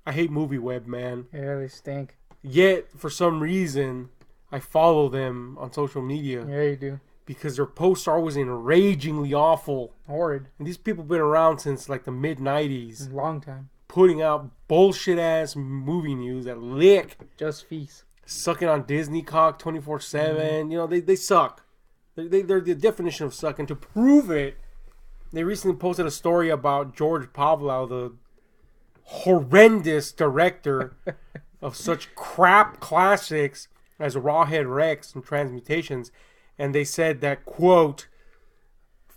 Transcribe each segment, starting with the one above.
I hate MovieWeb, man. Yeah, they stink. Yet, for some reason, I follow them on social media. Yeah, you do. Because their posts are always enragingly awful. Horrid. And these people have been around since like the mid-90s. Long time. Putting out bullshit-ass movie news that lick. Just feast. Sucking on Disney cock 24/7. You know, they suck. They're the definition of sucking. To prove it, they recently posted a story about George Pavlov, the horrendous director of such crap classics as Rawhead Rex and Transmutations. And they said that, quote,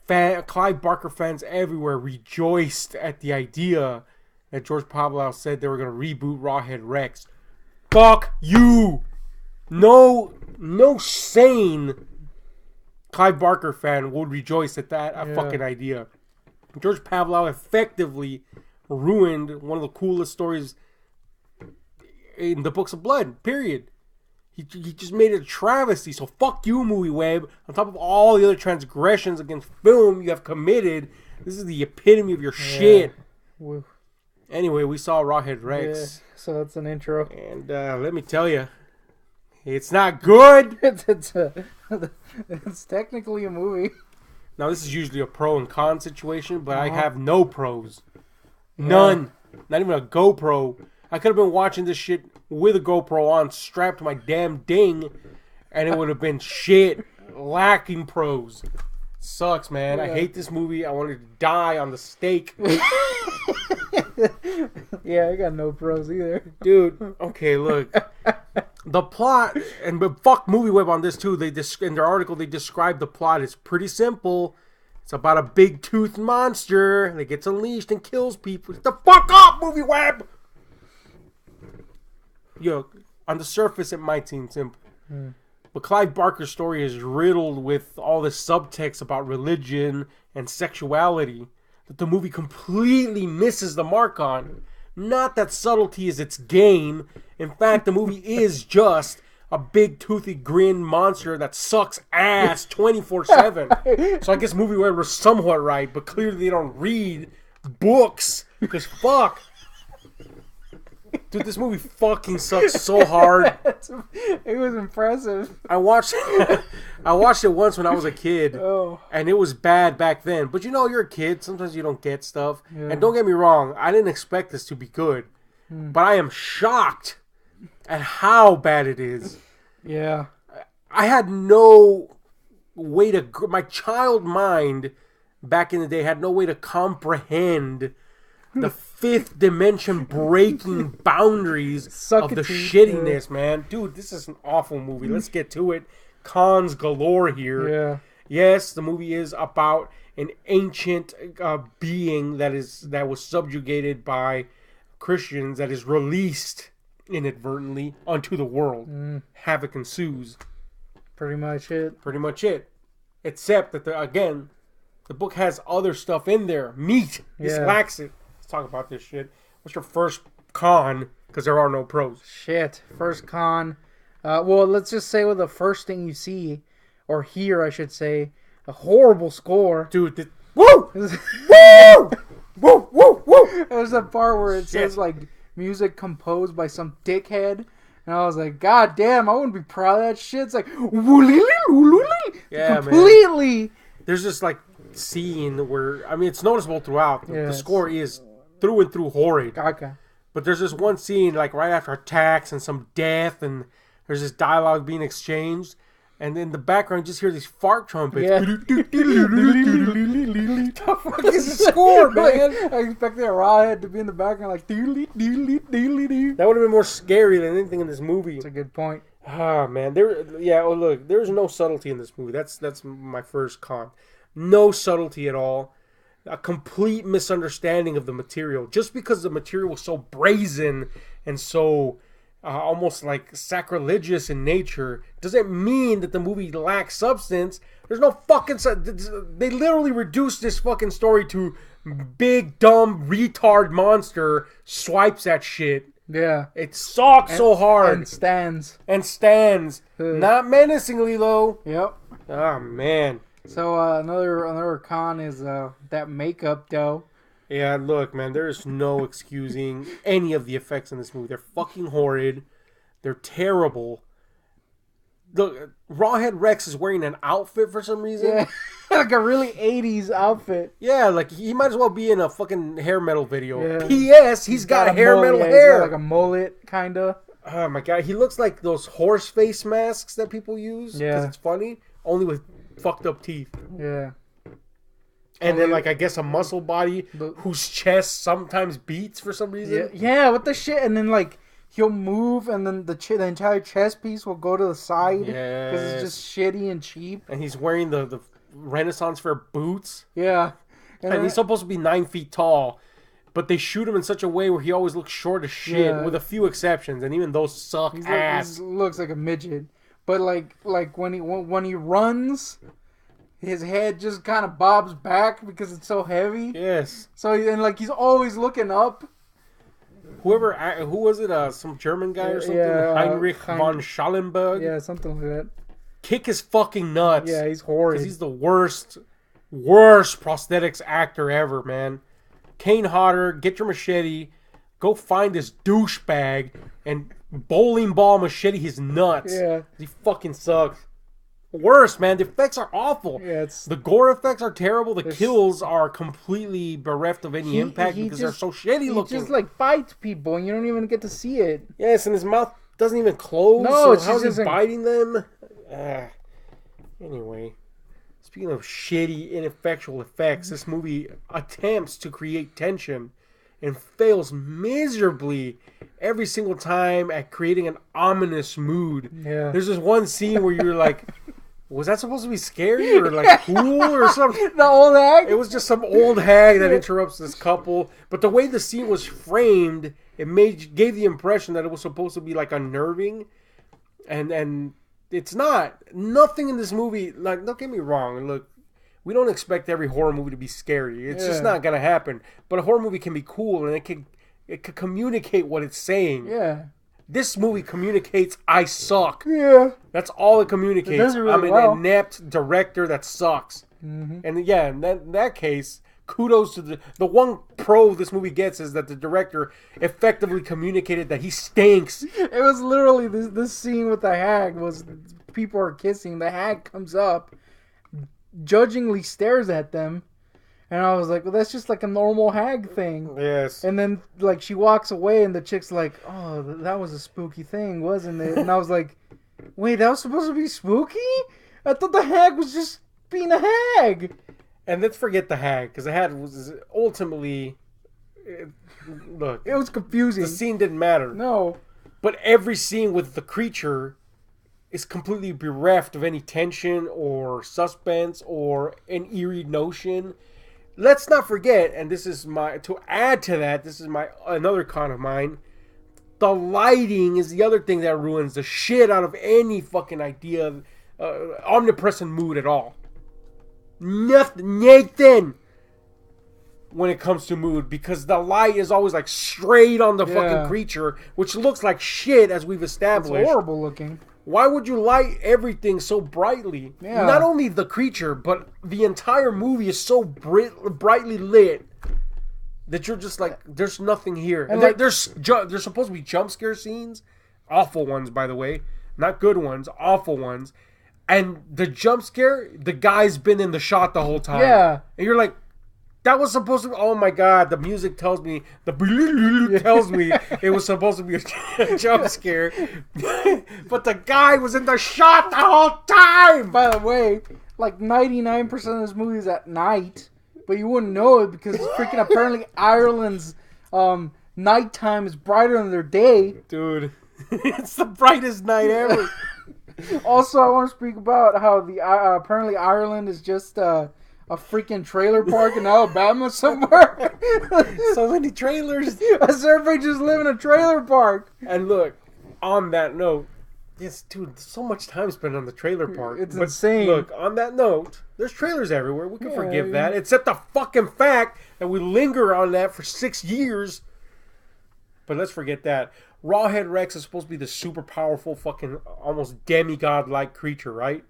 Clive Barker fans everywhere rejoiced at the idea that George Pavlov said they were going to reboot Rawhead Rex. Fuck you! No sane Clive Barker fan would rejoice at that fucking idea. George Pavlov effectively ruined one of the coolest stories in the books of blood, period. He just made it a travesty. So fuck you, MovieWeb. On top of all the other transgressions against film you have committed, this is the epitome of your shit. Woo. Anyway, we saw Rawhead Rex. Yeah, so that's an intro. And let me tell you, it's not good. It's technically a movie. Now, this is usually a pro and con situation, but I have no pros. None. Not even a GoPro. I could have been watching this shit with a GoPro on, strapped to my damn ding, and it would have been shit. Lacking pros. Sucks, man. I hate this movie. I wanted to die on the stake. Yeah, I got no pros either. Dude, okay, look. The plot, but fuck MovieWeb on this too. In their article, they describe the plot. It's pretty simple. It's about a big-toothed monster that gets unleashed and kills people. Get the fuck up, MovieWeb! Yo, on the surface, it might seem simple. But Clive Barker's story is riddled with all this subtext about religion and sexuality that the movie completely misses the mark on. Not that subtlety is its game. In fact, the movie is just a big toothy grin monster that sucks ass 24/7. So I guess MovieWeb was somewhat right, but clearly they don't read books. Because fuck. Dude, this movie fucking sucks so hard. It was impressive. I watched it once when I was a kid, and it was bad back then. But you know, you're a kid. Sometimes you don't get stuff. Yeah. And don't get me wrong, I didn't expect this to be good. But I am shocked at how bad it is. Yeah. I had no way to... My child mind back in the day had no way to comprehend the fifth dimension breaking boundaries of the shittiness, man. Dude, this is an awful movie. Let's get to it. Cons galore here. Yeah. Yes, the movie is about an ancient being that was subjugated by Christians that is released inadvertently onto the world. Havoc ensues. Pretty much it. Except that, the book has other stuff in there. Meat. This lacks it. Let's talk about this shit. What's your first con? Because there are no pros. Shit. First con. Well, let's just say the first thing you see, or hear, I should say, a horrible score. Dude, woo! Woo! Woo! Woo! Woo! There's a part where it says, like, music composed by some dickhead. And I was like, God damn, I wouldn't be proud of that shit. It's like, yeah, completely. Man. There's this, like, scene where, I mean, it's noticeable throughout. The score is through and through horrid. Okay. But there's this one scene, like, right after attacks and some death, and there's this dialogue being exchanged. And in the background, you just hear these fart trumpets. Yeah. The fuck is the score, man? I expected a Rawhead to be in the background like... That would have been more scary than anything in this movie. That's a good point. Ah, man. Look, there's no subtlety in this movie. That's my first con. No subtlety at all. A complete misunderstanding of the material. Just because the material was so brazen and so... almost like sacrilegious in nature, doesn't mean that the movie lacks substance. There's no fucking... They literally reduced this fucking story to big, dumb, retard monster swipes at shit. Yeah. It sucks so hard. And stands. Not menacingly, though. Yep. Oh, man. So, another con is that makeup, though. Yeah, look, man, there is no excusing any of the effects in this movie. They're fucking horrid. They're terrible. Look, Rawhead Rex is wearing an outfit for some reason. Yeah, like a really 80s outfit. Yeah, like he might as well be in a fucking hair metal video. Yeah. P.S. He's got hair metal He's hair. got like a mullet, kind of. Oh my god, he looks like those horse face masks that people use. Yeah. Because it's funny, only with fucked up teeth. Yeah. And then, like, I guess a muscle body whose chest sometimes beats for some reason. Yeah, what the shit? And then, like, he'll move, and then the entire chest piece will go to the side. Yes. Because it's just shitty and cheap. And he's wearing the Renaissance fair boots. Yeah. And he's supposed to be 9 feet tall. But they shoot him in such a way where he always looks short as shit, with a few exceptions. And even those suck ass. He looks like a midget. But, like when he runs... His head just kind of bobs back because it's so heavy. Yes. So he's always looking up. Who was it? Some German guy or something? Yeah, Heinrich von Schallenberg. Yeah, something like that. Kick his fucking nuts. Yeah, he's horrid. Because he's the worst prosthetics actor ever, man. Kane Hodder, get your machete, go find this douchebag, and bowling ball machete his nuts. Yeah. He fucking sucks. Worse, man. The effects are awful. Yeah, the gore effects are terrible. The kills are completely bereft of any impact because they're so shitty looking. He just like bites people and you don't even get to see it. Yes, and his mouth doesn't even close. No, so how's he biting them? Anyway, speaking of shitty, ineffectual effects, this movie attempts to create tension and fails miserably every single time at creating an ominous mood. Yeah. There's this one scene where you're like, was that supposed to be scary or like cool or something? The old hag? It was just some old hag that interrupts this couple. But the way the scene was framed, it gave the impression that it was supposed to be like unnerving. And it's not. Nothing in this movie, like, don't get me wrong, look, we don't expect every horror movie to be scary. It's just not gonna happen. But a horror movie can be cool and it could communicate what it's saying. Yeah. This movie communicates I suck. Yeah. That's all it communicates. It does it really I'm an well. inept director that sucks. Mm-hmm. And yeah, in that case, kudos to the one pro this movie gets is that the director effectively communicated that he stinks. It was literally this scene with the hag was people are kissing. The hag comes up, judgingly stares at them. And I was like, well, that's just like a normal hag thing. Yes. And then, like, she walks away and the chick's like, oh, that was a spooky thing, wasn't it? And I was like, wait, that was supposed to be spooky? I thought the hag was just being a hag. And let's forget the hag, because the hag was ultimately... look. It was confusing. The scene didn't matter. No. But every scene with the creature is completely bereft of any tension or suspense or an eerie notion. Let's not forget, and this is to add to that, this is another con of mine. The lighting is the other thing that ruins the shit out of any fucking idea of omnipresent mood at all. Nathan, when it comes to mood, because the light is always like straight on the fucking creature, which looks like shit as we've established. It's horrible looking. Why would you light everything so brightly? Yeah. Not only the creature, but the entire movie is so brightly lit that you're just like, there's nothing here. And there's supposed to be jump scare scenes, awful ones, by the way, not good ones, awful ones. And the jump scare, the guy's been in the shot the whole time. Yeah. And you're like, that was supposed to be, oh my god, the music tells me, tells me it was supposed to be a jump scare. But the guy was in the shot the whole time! By the way, like 99% of this movie is at night, but you wouldn't know it because it's freaking apparently Ireland's nighttime is brighter than their day. Dude, it's the brightest night ever. Also, I want to speak about how apparently Ireland is just a freaking trailer park in Alabama somewhere. So many trailers. Everybody just live in a trailer park. And look, on that note, yes, dude, so much time spent on the trailer park. It's insane. Look, on that note, there's trailers everywhere. We can forgive that. Except the fucking fact that we linger on that for 6 years. But let's forget that. Rawhead Rex is supposed to be the super powerful fucking almost demigod-like creature, right?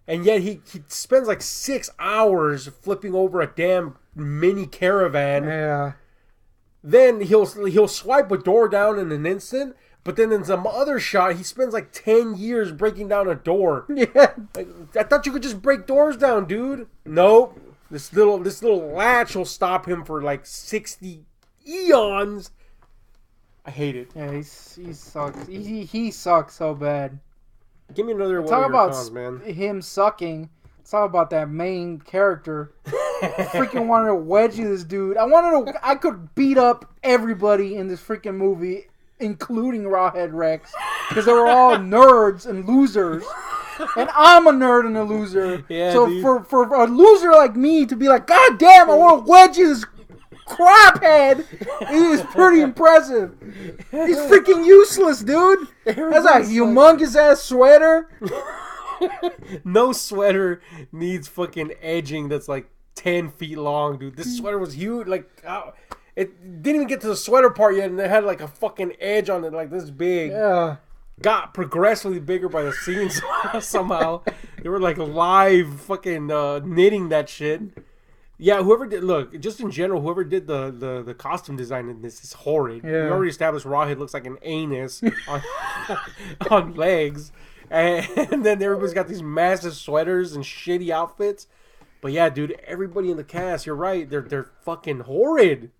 And yet he spends like 6 hours flipping over a damn mini caravan. Yeah. Then he'll swipe a door down in an instant, but then in some other shot he spends like 10 years breaking down a door. Yeah. Like, I thought you could just break doors down, dude. Nope. This little latch will stop him for like 60 eons. I hate it. Yeah, he sucks. He sucks so bad. Give me another one Talk of your about cons, man. him sucking. Talk about that main character. Freaking wanted to wedge this dude. I could beat up everybody in this freaking movie, including Rawhead Rex, because they were all nerds and losers. And I'm a nerd and a loser. Yeah, so dude. for a loser like me to be like, God damn, I want to wedge this crap head, it is pretty impressive. He's freaking useless, dude. That's a humongous ass sweater. No sweater needs fucking edging that's like 10 feet long, dude. This sweater was huge. Like, it didn't even get to the sweater part yet, and it had like a fucking edge on it like this big. Yeah. Got progressively bigger by the scenes somehow. They were like live fucking knitting that shit. Yeah, whoever did, look, just in general, whoever did the costume design in this is horrid. Yeah. We already established Rawhead looks like an anus on legs. And then everybody's got these massive sweaters and shitty outfits. But yeah, dude, everybody in the cast, you're right, they're fucking horrid.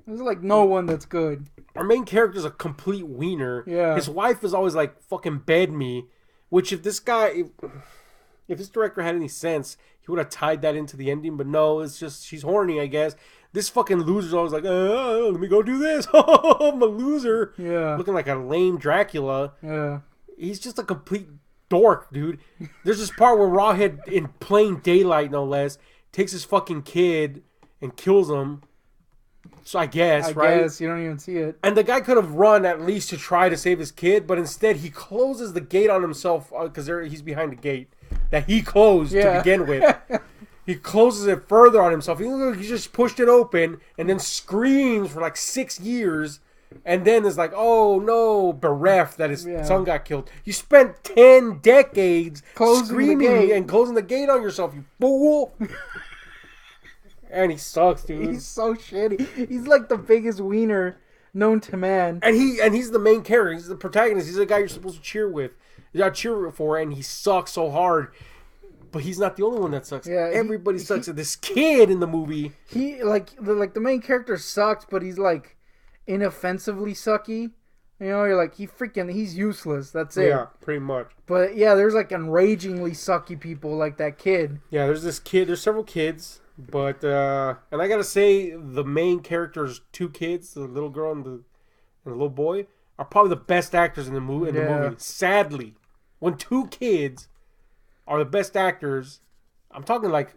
There's like no one that's good. Our main character's a complete wiener. Yeah. His wife is always like, fucking bed me. Which if this director had any sense, he would have tied that into the ending. But no, it's just, she's horny, I guess. This fucking loser's always like, let me go do this. I'm a loser. Yeah. Looking like a lame Dracula. Yeah. He's just a complete dork, dude. There's this part where Rawhead, in plain daylight no less, takes his fucking kid and kills him. So I guess, right? I guess, you don't even see it. And the guy could have run at least to try to save his kid, but instead he closes the gate on himself because he's behind the gate that he closed to begin with. He closes it further on himself. He just pushed it open and then screams for like 6 years. And then is like, oh no, bereft that his son got killed. You spent 10 decades screaming and closing the gate on yourself, you fool. And he sucks, dude. He's so shitty. He's like the biggest wiener known to man. And he's the main character. He's the protagonist. He's the guy you're supposed to cheer with. You gotta cheer for, and he sucks so hard. But he's not the only one that sucks. Yeah, everybody sucks. And this kid in the movie, he the main character sucks, but he's like inoffensively sucky. You know, you're like, he's useless. That's it. Yeah, pretty much. But yeah, there's like enragingly sucky people like that kid. Yeah, there's this kid. There's several kids. But and I gotta say, the main character's two kids, the little girl and the little boy, are probably the best actors in the movie. Sadly, when two kids are the best actors, I'm talking like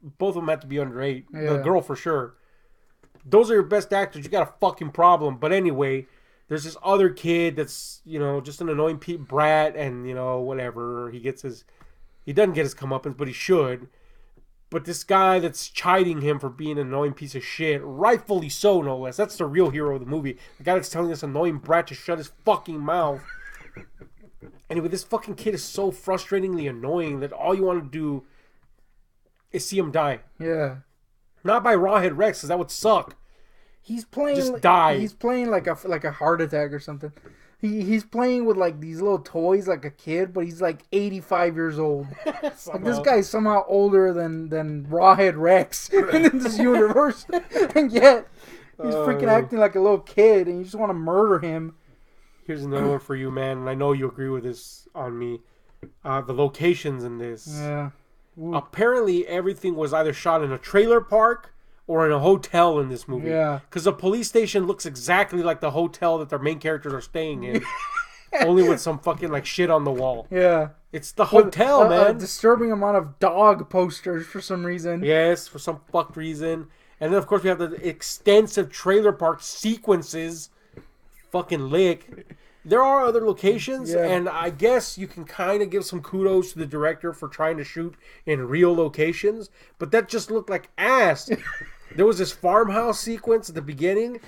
both of them have to be under 8. Yeah. The girl for sure. Those are your best actors. You got a fucking problem. But anyway, there's this other kid that's, you know, just an annoying brat, and, you know, whatever. He doesn't get his comeuppance, but he should. But this guy that's chiding him for being an annoying piece of shit, rightfully so, no less. That's the real hero of the movie. The guy that's telling this annoying brat to shut his fucking mouth. Anyway, this fucking kid is so frustratingly annoying that all you want to do is see him die. Yeah. Not by Rawhead Rex, because that would suck. He's playing. Just die. He's playing like a heart attack or something. He's playing with like these little toys like a kid, but he's like 85 years old. Like, this guy's somehow older than Rawhead Rex in this universe, and yet he's freaking acting like a little kid, and you just want to murder him. Here's another one for you, man, and I know you agree with this on me. The locations in this. Yeah. Ooh. Apparently, everything was either shot in a trailer park or in a hotel in this movie. Yeah. Because the police station looks exactly like the hotel that their main characters are staying in. Only with some fucking like shit on the wall. Yeah. It's the hotel, man. A disturbing amount of dog posters for some reason. Yes, for some fucked reason. And then, of course, we have the extensive trailer park sequences. Fucking lick. There are other locations, and I guess you can kind of give some kudos to the director for trying to shoot in real locations, but that just looked like ass. There was this farmhouse sequence at the beginning.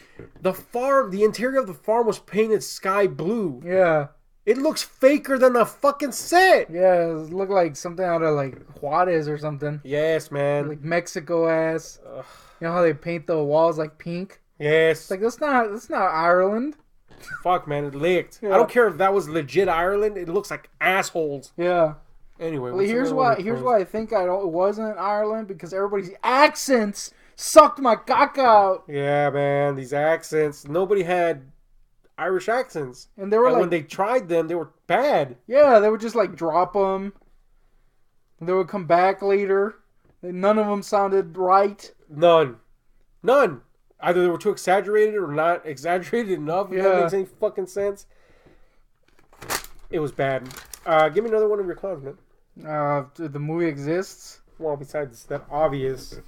The interior of the farm was painted sky blue. Yeah. It looks faker than the fucking set. Yeah, it looked like something out of like Juarez or something. Yes, man. Like Mexico ass. Ugh. You know how they paint the walls like pink? Yes. It's like that's not Ireland. Fuck, man, it licked. Yeah. I don't care if that was legit Ireland. It looks like assholes. Yeah. Anyway, well, here's why I think it wasn't Ireland, because everybody's accents sucked my cock out. Yeah, man, these accents. Nobody had Irish accents, and they were like, when they tried them, they were bad. Yeah, they would just like drop them. They would come back later. None of them sounded right. None. Either they were too exaggerated or not exaggerated enough. If that makes any fucking sense. It was bad. Give me another one of your clowns, man. The movie exists. Well, besides that obvious.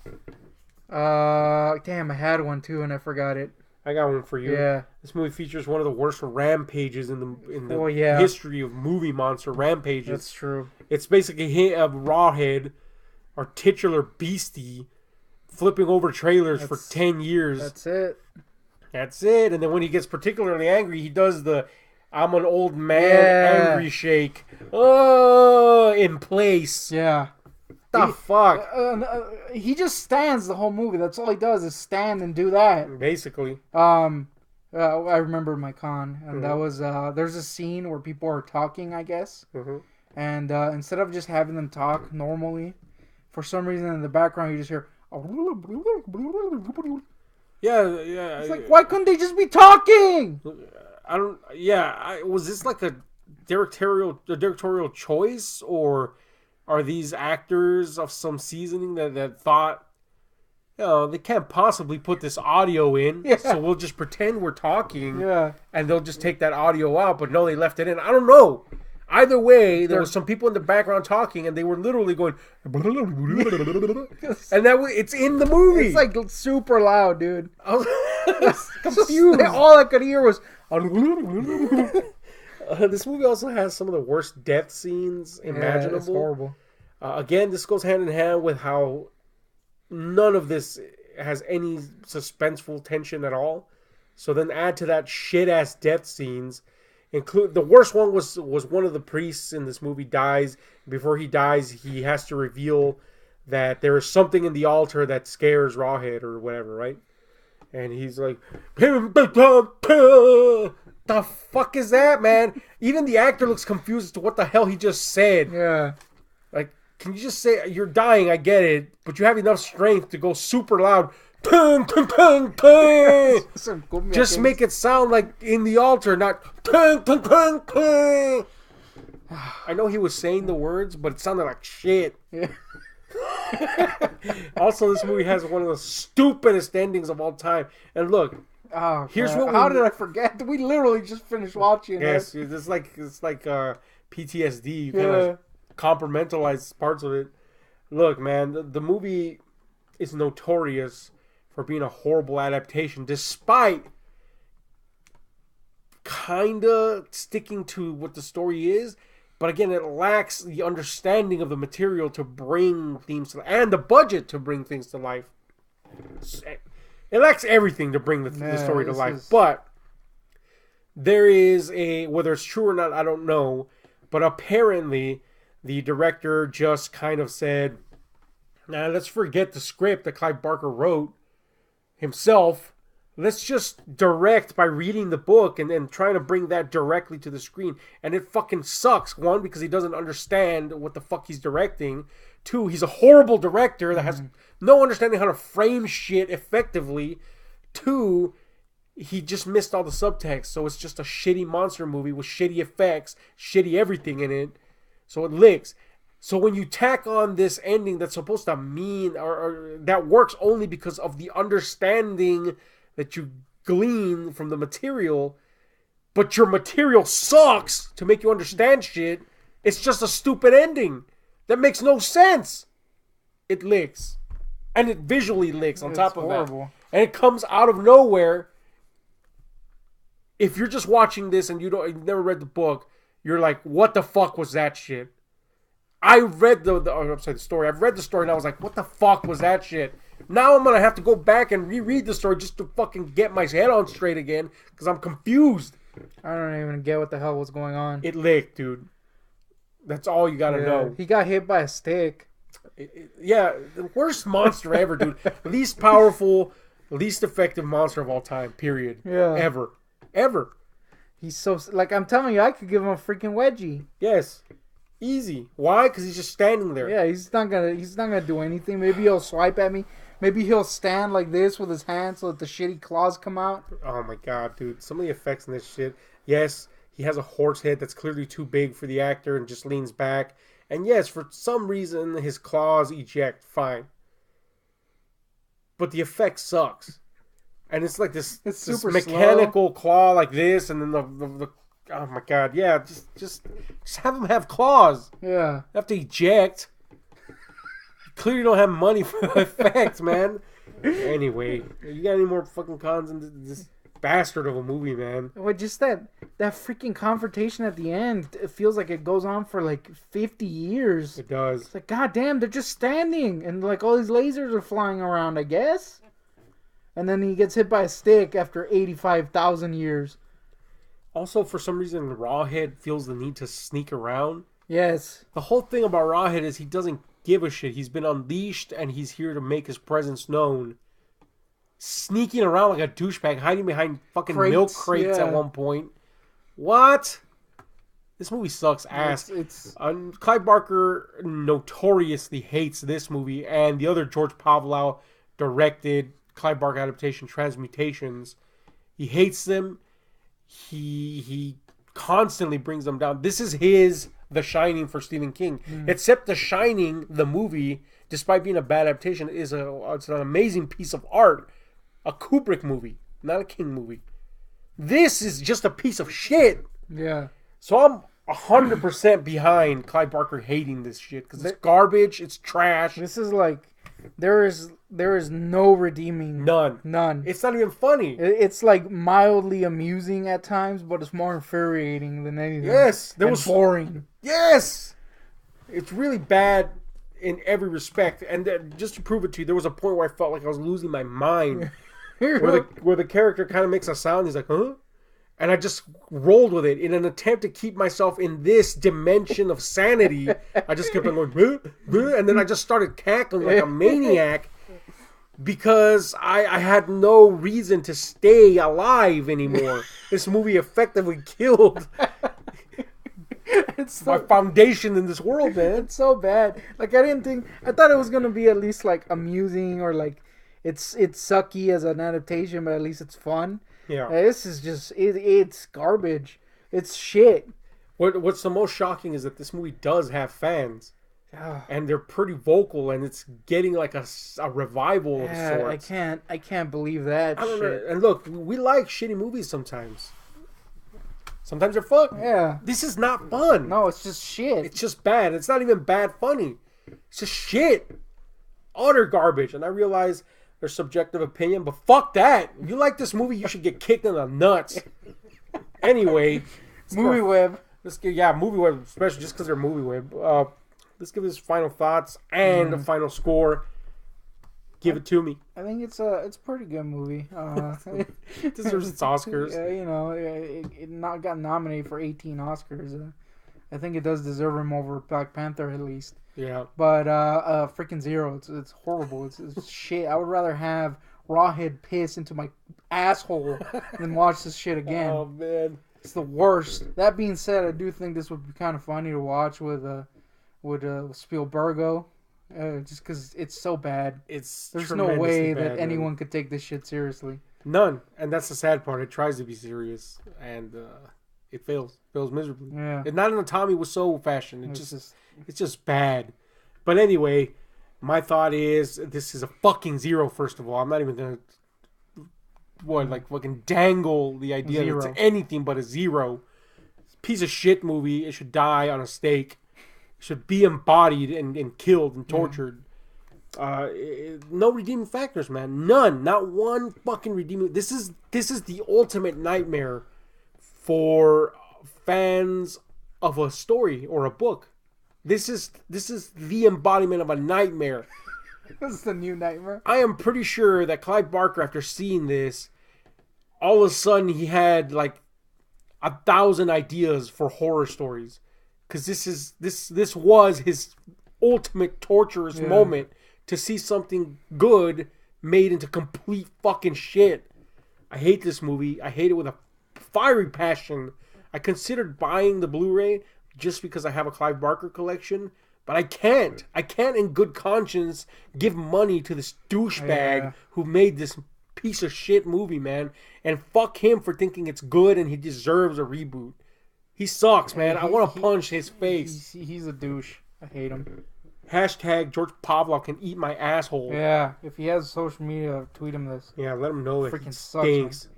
Damn, I had one too and I forgot it. I got one for you. Yeah. This movie features one of the worst rampages in the history of movie monster rampages. That's true. It's basically a Rawhead, our titular beastie, flipping over trailers for 10 years. That's it. And then when he gets particularly angry, he does the I'm an old man angry shake. Oh, in place. Yeah. The fuck? He just stands the whole movie. That's all he does is stand and do that. Basically. I remember my con, and that was there's a scene where people are talking, I guess, and instead of just having them talk normally, for some reason in the background you just hear. Yeah. It's like, why couldn't they just be talking? I don't. Yeah, was this like a directorial choice, or are these actors of some seasoning that thought, they can't possibly put this audio in, so we'll just pretend we're talking, and they'll just take that audio out, but no, they left it in. I don't know. Either way, there were some people in the background talking, and they were literally going, and it's in the movie. It's like super loud, dude. I was confused. All I could hear was. This movie also has some of the worst death scenes imaginable. It's horrible. Again, this goes hand in hand with how none of this has any suspenseful tension at all. So then add to that shit-ass death scenes. Include the worst one was one of the priests in this movie dies. Before he dies, he has to reveal that there is something in the altar that scares Rawhead or whatever, right? And he's like, the fuck is that, man? Even the actor looks confused as to what the hell he just said. Yeah. Like, can you just say, you're dying, I get it, but you have enough strength to go super loud. Just make it sound like in the altar, not. I know he was saying the words, but it sounded like shit. Yeah. Also, this movie has one of the stupidest endings of all time. And look, here's what. How did I forget? We literally just finished watching. Yes, it's like PTSD. You kind of compartmentalize parts of it. Look, man, the movie is notorious for being a horrible adaptation, despite kinda sticking to what the story is. But again, it lacks the understanding of the material to bring themes to life, and the budget to bring things to life. It lacks everything to bring the story to life. But there is whether it's true or not, I don't know. But apparently, the director just kind of said, "Nah, let's forget the script that Clive Barker wrote himself. Let's just direct by reading the book and then trying to bring that directly to the screen." And it fucking sucks. One, because he doesn't understand what the fuck he's directing. Two, he's a horrible director that has no understanding how to frame shit effectively. Two, he just missed all the subtext. So it's just a shitty monster movie with shitty effects, shitty everything in it. So it licks. So when you tack on this ending that's supposed to mean, or that works only because of the understanding that you glean from the material, but your material sucks to make you understand shit, it's just a stupid ending. That makes no sense. It licks. And it visually licks on top of that. And it comes out of nowhere. If you're just watching this and you've never read the book, you're like, what the fuck was that shit? I read the story. I've read the story and I was like, what the fuck was that shit? Now I'm going to have to go back and reread the story just to fucking get my head on straight again because I'm confused. I don't even get what the hell was going on. It licked, dude. That's all you gotta know. He got hit by a stick. Yeah, the worst monster ever, dude. Least powerful, least effective monster of all time, period. Yeah. Ever. He's so... Like, I'm telling you, I could give him a freaking wedgie. Yes. Easy. Why? Because he's just standing there. Yeah, he's not gonna do anything. Maybe he'll swipe at me. Maybe he'll stand like this with his hands so that the shitty claws come out. Oh my god, dude. Some of the effects in this shit. Yes, he has a horse head that's clearly too big for the actor and just leans back. And yes, for some reason, his claws eject. Fine. But the effect sucks. And it's like this super mechanical slow. claw like this, and then the oh my god, yeah, just have him have claws. Yeah. You have to eject. You clearly don't have money for the effects, man. Anyway, you got any more fucking cons in this bastard of a movie, man? Well, just that freaking confrontation at the end, it feels like it goes on for like 50 years. It does. It's like, god damn, they're just standing and like all these lasers are flying around, I guess. And then he gets hit by a stick after 85,000 years. Also, for some reason, Rawhead feels the need to sneak around. Yes. The whole thing about Rawhead is he doesn't give a shit. He's been unleashed and he's here to make his presence known. Sneaking around like a douchebag, hiding behind fucking milk crates at one point. What? This movie sucks ass. Clive Barker notoriously hates this movie and the other George Pavlov directed Clive Barker adaptation, Transmutations. He hates them. He constantly brings them down. This is his The Shining for Stephen King. Except The Shining, the movie, despite being a bad adaptation, it's an amazing piece of art. A Kubrick movie, not a King movie. This is just a piece of shit. Yeah. So I'm 100% behind Clive Barker hating this shit because it's garbage, it's trash. This is like there is no redeeming. None. It's not even funny. It's like mildly amusing at times, but it's more infuriating than anything. Yes, boring. Yes, it's really bad in every respect. And just to prove it to you, there was a point where I felt like I was losing my mind, where the character kind of makes a sound. He's like, huh? And I just rolled with it in an attempt to keep myself in this dimension of sanity. I just kept on going, bleh, bleh, and then I just started cackling like a maniac because I had no reason to stay alive anymore. This movie effectively killed my foundation in this world, man. It's so bad. Like I thought it was gonna be at least like amusing or like it's sucky as an adaptation, but at least it's fun. Yeah. This is just it's garbage. It's shit. What's the most shocking is that this movie does have fans. And they're pretty vocal, and it's getting like a revival of sorts. I can't believe that shit. Know. And look, we like shitty movies sometimes. Sometimes they're fun. Yeah. This is not fun. No, it's just shit. It's just bad. It's not even bad funny. It's just shit. Utter garbage. And I realize there's subjective opinion, but fuck that. If you like this movie, you should get kicked in the nuts. Anyway. Movie Web. Movie Web, especially just because they're Movie Web. Let's give this final thoughts and a final score. Give it to me. I think it's a pretty good movie. It deserves its Oscars. It got nominated for 18 Oscars. I think it does deserve him over Black Panther at least. Yeah. But freaking zero. It's horrible. It's shit. I would rather have Rawhead piss into my asshole than watch this shit again. Oh man, it's the worst. That being said, I do think this would be kind of funny to watch with Spielbergo. Just because it's so bad. There's no way that anyone could take this shit seriously. None. And that's the sad part. It tries to be serious. And it fails. Fails miserably. Yeah. And Not Anatomy was so old-fashioned. It's just bad. But anyway, my thought is this is a fucking zero, first of all. I'm not even going to fucking dangle the idea that it's anything but a zero. Piece of shit movie. It should die on a stake. Should be embodied and killed and tortured. No redeeming factors, man. None. Not one fucking redeeming. This is the ultimate nightmare for fans of a story or a book. This is the embodiment of a nightmare. This is the new nightmare. I am pretty sure that Clive Barker, after seeing this, all of a sudden he had like 1,000 ideas for horror stories, because this was his ultimate torturous moment to see something good made into complete fucking shit. I hate this movie. I hate it with a fiery passion. I considered buying the Blu-ray just because I have a Clive Barker collection, but I can't. I can't in good conscience give money to this douchebag who made this piece of shit movie, man. And fuck him for thinking it's good and he deserves a reboot. He sucks, man. I want to punch his face. He's a douche. I hate him. Hashtag George Pavlov can eat my asshole. Yeah, if he has social media, tweet him this. Yeah, let him know that Freaking he sucks, stinks.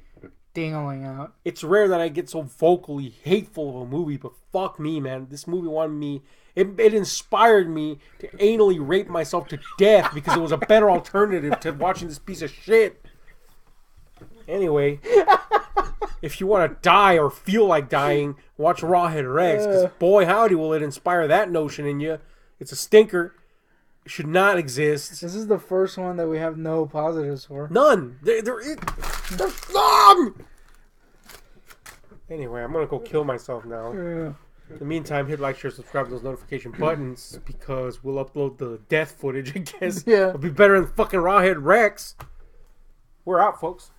Dingling out. It's rare that I get so vocally hateful of a movie, but fuck me, man. This movie wanted me... It inspired me to anally rape myself to death because it was a better alternative to watching this piece of shit. Anyway, if you want to die or feel like dying, watch Rawhead Rex, because boy howdy will it inspire that notion in you. It's a stinker. It should not exist. This is the first one that we have no positives for. None. They're dumb. Anyway, I'm going to go kill myself now. Yeah. In the meantime, hit like, share, subscribe to those notification buttons because we'll upload the death footage, I guess. Yeah. It'll be better than fucking Rawhead Rex. We're out, folks.